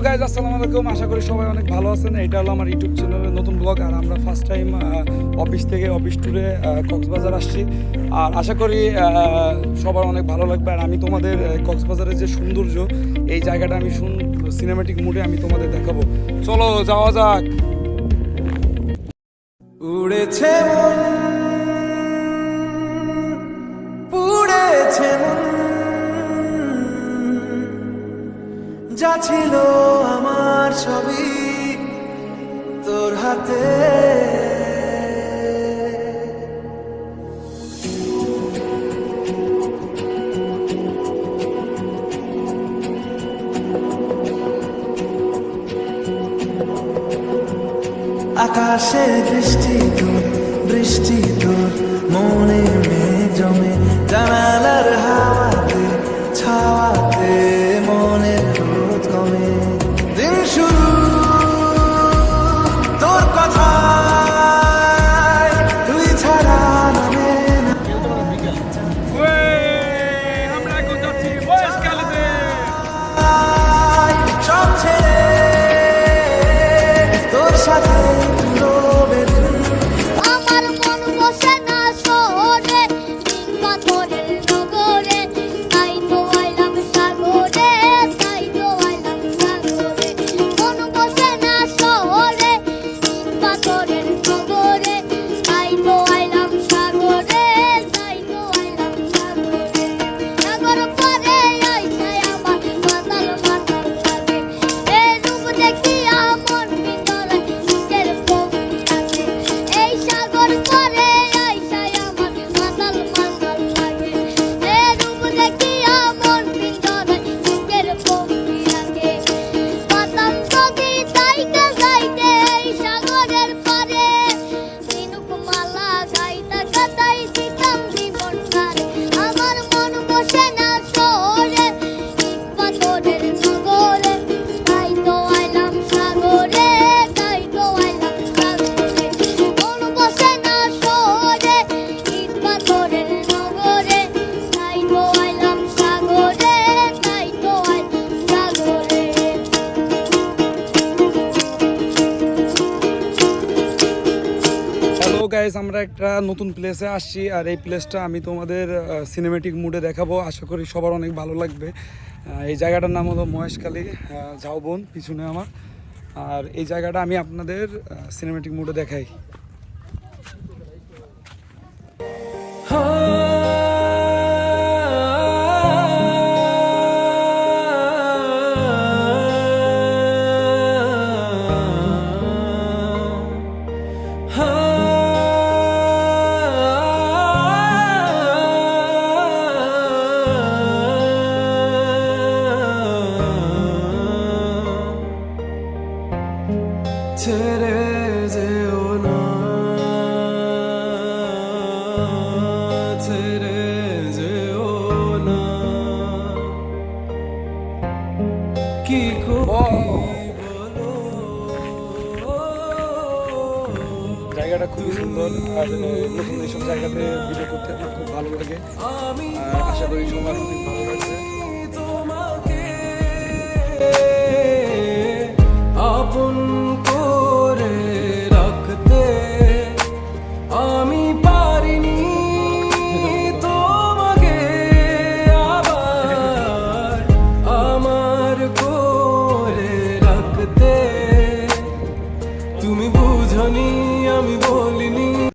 Guys, আসসালামু আলাইকুম। আশা করি সবাই অনেক ভালো আছেন। এটা হলো আমার ইউটিউব চ্যানেলের নতুন ব্লগ। আর আমরা ফার্স্ট টাইম অফিস ট্যুরে কক্সবাজার আসছি। আর আশা করি সবার অনেক ভালো লাগবে। আর আমি তোমাদের কক্সবাজারের যে সৌন্দর্য, এই জায়গাটা আমি সিনেমেটিক মুডে আমি তোমাদের দেখাবো। চলো যাওয়া যাক। উড়েছে মন, পুড়েছে মন, যা ছিল আমার সবই তোর হাতে। আকাশে বৃষ্টি তোর মনে মেঘ জমে, জানালার হাওয়াতে ছাওয়াতে মনের রোদ কমে। দিন শুরু তোর কথা, তুই ছাড়া নামে না। আমরা এখন যাচ্ছি মহেশখালীতে। সব ছেড়ে তোর সাথে গাইস, আমরা একটা নতুন প্লেসে আসছি। আর এই প্লেসটা আমি তোমাদের সিনেমেটিক মুডে দেখাবো। আশা করি সবার অনেক ভালো লাগবে। এই জায়গাটার নাম হলো মহেশখালী ঝাউবন, পিছনে আমার। আর এই জায়গাটা আমি আপনাদের সিনেমেটিক মুডে দেখাই। ছেড়ে যেও না, ছেড়ে যেও না, কি বলো। জায়গাটা খুবই সুন্দর। আর নতুন এইসব জায়গাতে ভিডিও করতে আমার খুব ভালো লাগে। আশা করি সবার অনেক ভালো লাগবে। তোমাকে আপন করে রাখতে আমি পারিনি, তোমাকে আবার আমার করে রাখতে। তুমি বুঝনি, আমি বলিনি,